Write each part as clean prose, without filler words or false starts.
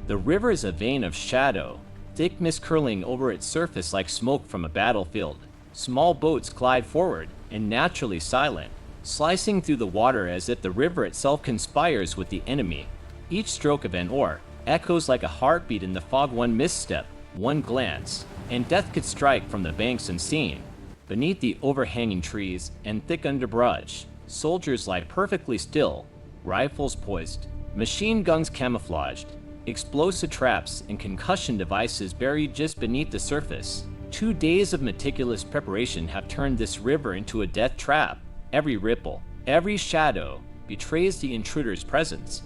The river is a vein of shadow, thick mist curling over its surface like smoke from a battlefield. Small boats glide forward, and naturally silent, slicing through the water as if the river itself conspires with the enemy. Each stroke of an oar echoes like a heartbeat in the fog. One misstep, one glance, and death could strike from the banks unseen. Beneath the overhanging trees and thick underbrush, soldiers lie perfectly still, rifles poised, machine guns camouflaged, explosive traps and concussion devices buried just beneath the surface. 2 days of meticulous preparation have turned this river into a death trap. Every ripple, every shadow betrays the intruder's presence.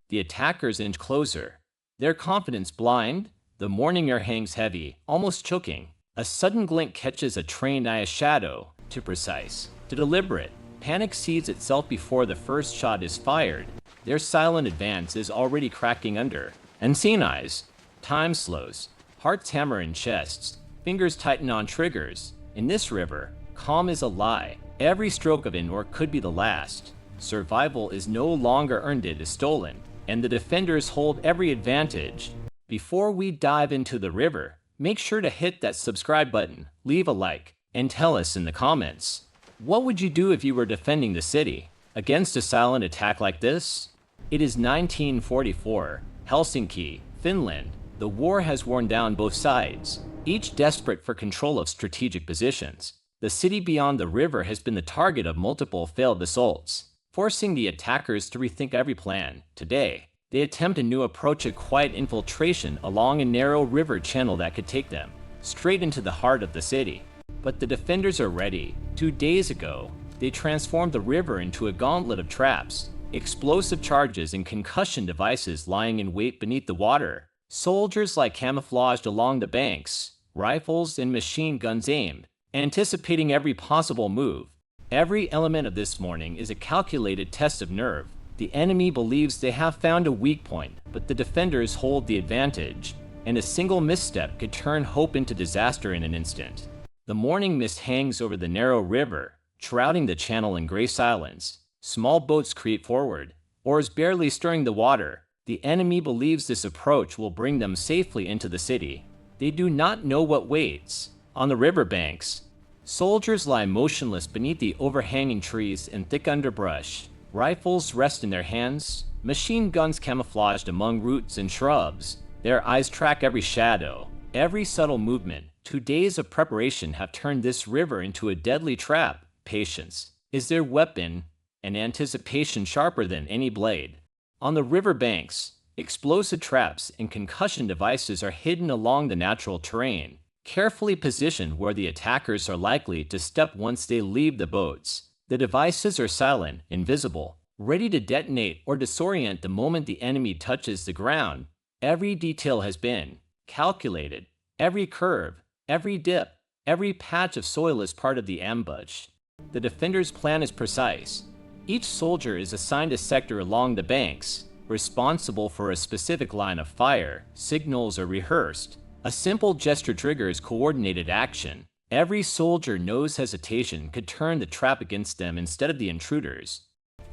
The attackers inch closer, their confidence blind. The morning air hangs heavy, almost choking. A sudden glint catches a trained eye, a shadow, too precise, too deliberate. Panic seeds itself before the first shot is fired. Their silent advance is already cracking under. Unseen eyes. Time slows. Hearts hammer in chests. Fingers tighten on triggers. In this river, calm is a lie. Every stroke of an oar could be the last. Survival is no longer earned, it is stolen, and the defenders hold every advantage. Before we dive into the river, make sure to hit that subscribe button, leave a like, and tell us in the comments, what would you do if you were defending the city against a silent attack like this? It is 1944, Helsinki, Finland. The war has worn down both sides, each desperate for control of strategic positions. The city beyond the river has been the target of multiple failed assaults, forcing the attackers to rethink every plan. Today, they attempt a new approach, a quiet infiltration along a narrow river channel that could take them straight into the heart of the city. But the defenders are ready. 2 days ago, they transformed the river into a gauntlet of traps, explosive charges and concussion devices lying in wait beneath the water. Soldiers lie camouflaged along the banks, rifles and machine guns aimed, anticipating every possible move. Every element of this morning is a calculated test of nerve. The enemy believes they have found a weak point, but the defenders hold the advantage, and a single misstep could turn hope into disaster in an instant. The morning mist hangs over the narrow river, shrouding the channel in gray silence. Small boats creep forward, oars barely stirring the water. The enemy believes this approach will bring them safely into the city. They do not know what waits. On the riverbanks, soldiers lie motionless beneath the overhanging trees and thick underbrush. Rifles rest in their hands, machine guns camouflaged among roots and shrubs. Their eyes track every shadow, every subtle movement. 2 days of preparation have turned this river into a deadly trap. Patience is their weapon, and anticipation sharper than any blade. On the riverbanks, explosive traps and concussion devices are hidden along the natural terrain, carefully positioned where the attackers are likely to step once they leave the boats. The devices are silent, invisible, ready to detonate or disorient the moment the enemy touches the ground. Every detail has been calculated. Every curve, every dip, every patch of soil is part of the ambush. The defender's plan is precise. Each soldier is assigned a sector along the banks, responsible for a specific line of fire. Signals are rehearsed. A simple gesture triggers coordinated action. Every soldier knows hesitation could turn the trap against them instead of the intruders.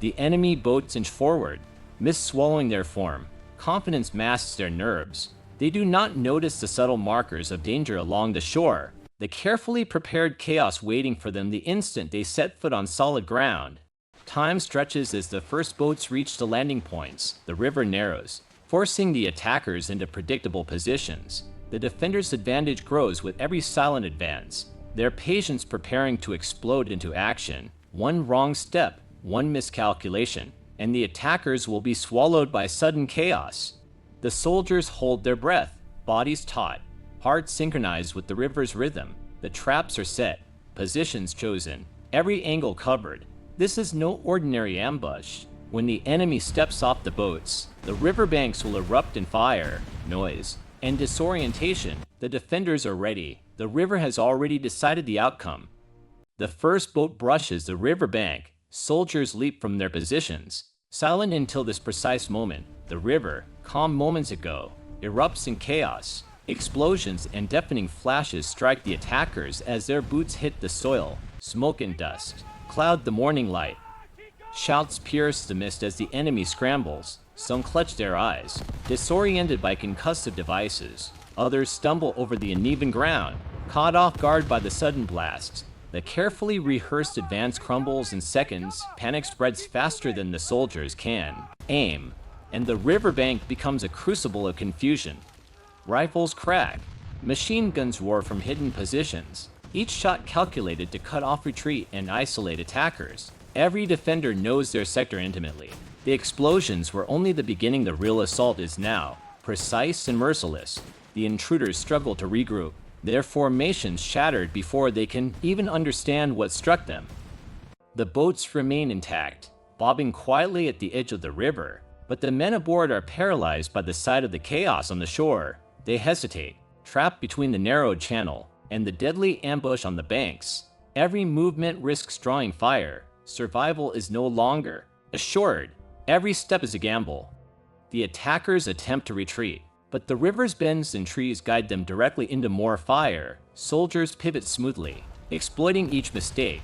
The enemy boats inch forward, mist swallowing their form. Confidence masks their nerves. They do not notice the subtle markers of danger along the shore, the carefully prepared chaos waiting for them the instant they set foot on solid ground. Time stretches as the first boats reach the landing points. The river narrows, forcing the attackers into predictable positions. The defenders' advantage grows with every silent advance, their patience preparing to explode into action. One wrong step, one miscalculation, and the attackers will be swallowed by sudden chaos. The soldiers hold their breath, bodies taut, hearts synchronized with the river's rhythm. The traps are set, positions chosen, every angle covered. This is no ordinary ambush. When the enemy steps off the boats, the riverbanks will erupt in fire, noise, and disorientation. The defenders are ready. The river has already decided the outcome. The first boat brushes the riverbank. Soldiers leap from their positions, silent until this precise moment. The river, calm moments ago, erupts in chaos. Explosions and deafening flashes strike the attackers as their boots hit the soil. Smoke and dust cloud the morning light. Shouts pierce the mist as the enemy scrambles. Some clutch their eyes, disoriented by concussive devices. Others stumble over the uneven ground, caught off guard by the sudden blasts. The carefully rehearsed advance crumbles in seconds, panic spreads faster than the soldiers can aim, and the riverbank becomes a crucible of confusion. Rifles crack, machine guns roar from hidden positions, each shot calculated to cut off retreat and isolate attackers. Every defender knows their sector intimately. The explosions were only the beginning. The real assault is now, precise and merciless. The intruders struggle to regroup, their formations shattered before they can even understand what struck them. The boats remain intact, bobbing quietly at the edge of the river, but the men aboard are paralyzed by the sight of the chaos on the shore. They hesitate, trapped between the narrow channel and the deadly ambush on the banks. Every movement risks drawing fire. Survival is no longer assured. Every step is a gamble. The attackers attempt to retreat, but the river's bends and trees guide them directly into more fire. Soldiers pivot smoothly, exploiting each mistake,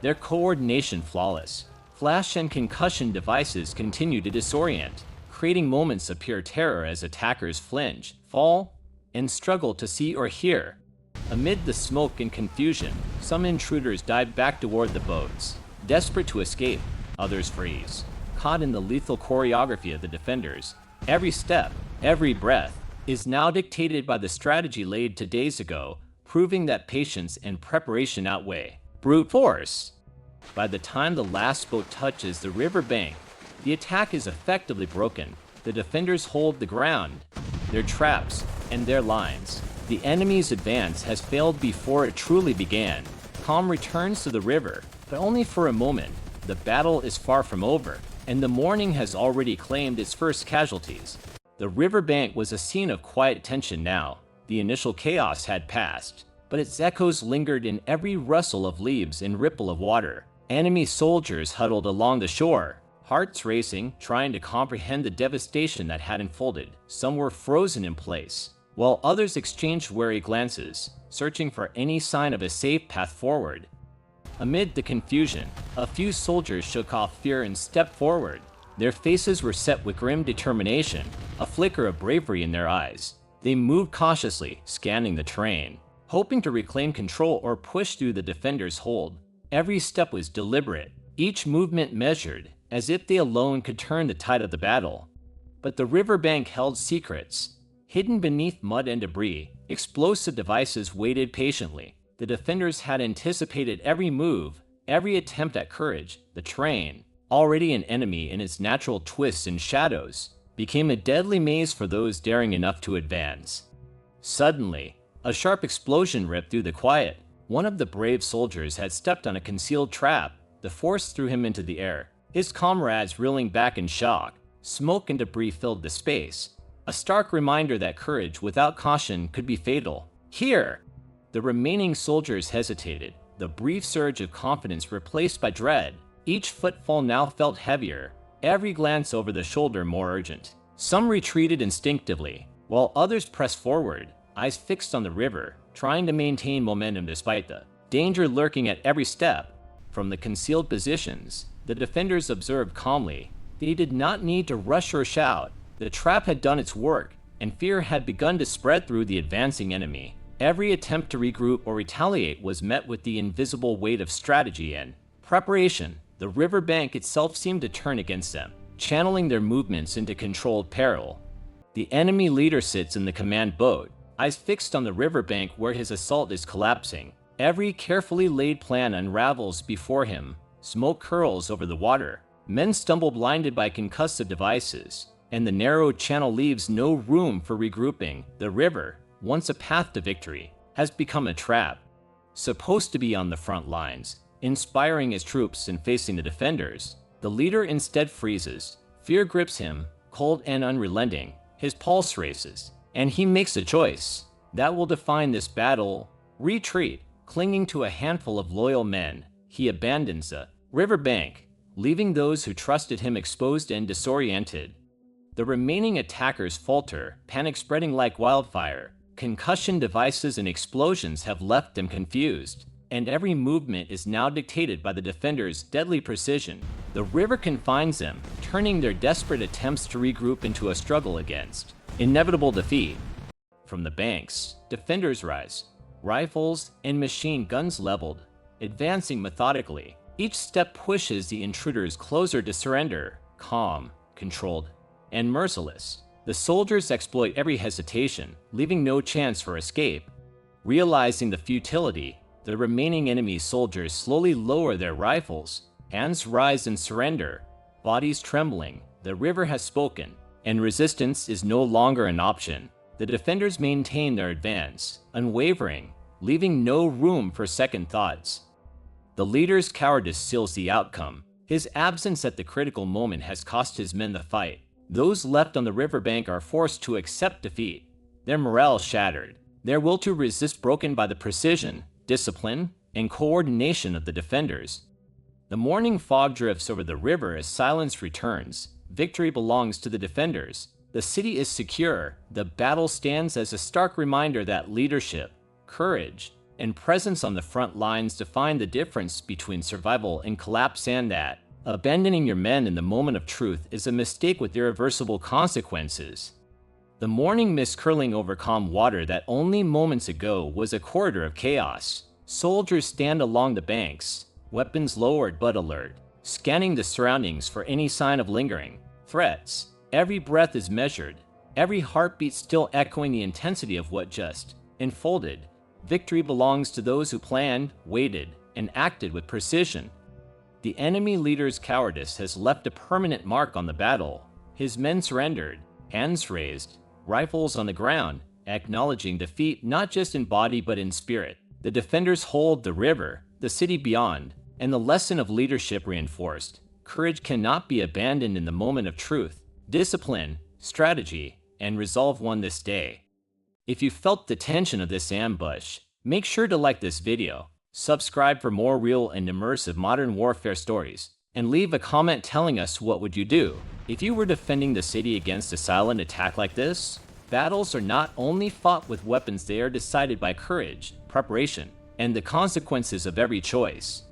their coordination flawless. Flash and concussion devices continue to disorient, creating moments of pure terror as attackers flinch, fall, and struggle to see or hear. Amid the smoke and confusion, some intruders dive back toward the boats, desperate to escape. Others freeze, caught in the lethal choreography of the defenders. Every step, every breath, is now dictated by the strategy laid 2 days ago, proving that patience and preparation outweigh brute force. By the time the last boat touches the river bank, the attack is effectively broken. The defenders hold the ground, their traps, and their lines. The enemy's advance has failed before it truly began. Calm returns to the river, but only for a moment. The battle is far from over, and the morning has already claimed its first casualties. The riverbank was a scene of quiet tension now. The initial chaos had passed, but its echoes lingered in every rustle of leaves and ripple of water. Enemy soldiers huddled along the shore, hearts racing, trying to comprehend the devastation that had unfolded. Some were frozen in place, while others exchanged wary glances, searching for any sign of a safe path forward. Amid the confusion, a few soldiers shook off fear and stepped forward. Their faces were set with grim determination, a flicker of bravery in their eyes. They moved cautiously, scanning the terrain, hoping to reclaim control or push through the defenders' hold. Every step was deliberate, each movement measured, as if they alone could turn the tide of the battle. But the riverbank held secrets. Hidden beneath mud and debris, explosive devices waited patiently. The defenders had anticipated every move, every attempt at courage. The terrain, already an enemy in its natural twists and shadows, became a deadly maze for those daring enough to advance. Suddenly, a sharp explosion ripped through the quiet. One of the brave soldiers had stepped on a concealed trap. The force threw him into the air, his comrades reeling back in shock. Smoke and debris filled the space, a stark reminder that courage without caution could be fatal. Here! The remaining soldiers hesitated, the brief surge of confidence replaced by dread. Each footfall now felt heavier, every glance over the shoulder more urgent. Some retreated instinctively, while others pressed forward, eyes fixed on the river, trying to maintain momentum despite the danger lurking at every step. From the concealed positions, the defenders observed calmly. They did not need to rush or shout. The trap had done its work, and fear had begun to spread through the advancing enemy. Every attempt to regroup or retaliate was met with the invisible weight of strategy and preparation. The riverbank itself seemed to turn against them, channeling their movements into controlled peril. The enemy leader sits in the command boat, eyes fixed on the riverbank where his assault is collapsing. Every carefully laid plan unravels before him. Smoke curls over the water. Men stumble blinded by concussive devices, and the narrow channel leaves no room for regrouping. The river, once a path to victory, has become a trap. Supposed to be on the front lines, inspiring his troops and facing the defenders, the leader instead freezes. Fear grips him, cold and unrelenting. His pulse races, and he makes a choice that will define this battle. Retreat, clinging to a handful of loyal men, he abandons the riverbank, leaving those who trusted him exposed and disoriented. The remaining attackers falter, panic spreading like wildfire. Concussion devices and explosions have left them confused. and every movement is now dictated by the defenders' deadly precision. The river confines them, turning their desperate attempts to regroup into a struggle against inevitable defeat. From the banks, defenders rise, rifles and machine guns leveled, advancing methodically. Each step pushes the intruders closer to surrender, calm, controlled, and merciless. The soldiers exploit every hesitation, leaving no chance for escape. Realizing the futility, the remaining enemy soldiers slowly lower their rifles, hands rise in surrender, bodies trembling. The river has spoken, and resistance is no longer an option. The defenders maintain their advance, unwavering, leaving no room for second thoughts. The leader's cowardice seals the outcome. His absence at the critical moment has cost his men the fight. Those left on the riverbank are forced to accept defeat, their morale shattered, their will to resist broken by the precision, discipline, and coordination of the defenders. The morning fog drifts over the river as silence returns. Victory belongs to the defenders. The city is secure. The battle stands as a stark reminder that leadership, courage, and presence on the front lines define the difference between survival and collapse, and that abandoning your men in the moment of truth is a mistake with irreversible consequences. The morning mist curling over calm water that only moments ago was a corridor of chaos. Soldiers stand along the banks, weapons lowered but alert, scanning the surroundings for any sign of lingering threats. Every breath is measured, every heartbeat still echoing the intensity of what just unfolded. Victory belongs to those who planned, waited, and acted with precision. The enemy leader's cowardice has left a permanent mark on the battle. His men surrendered, hands raised, rifles on the ground, acknowledging defeat not just in body but in spirit. The defenders hold the river, the city beyond, and the lesson of leadership reinforced. Courage cannot be abandoned in the moment of truth. Discipline, strategy, and resolve won this day. If you felt the tension of this ambush, make sure to like this video, subscribe for more real and immersive modern warfare stories, and leave a comment telling us what would you do if you were defending the city against a silent attack like this. Battles are not only fought with weapons, they are decided by courage, preparation, and the consequences of every choice.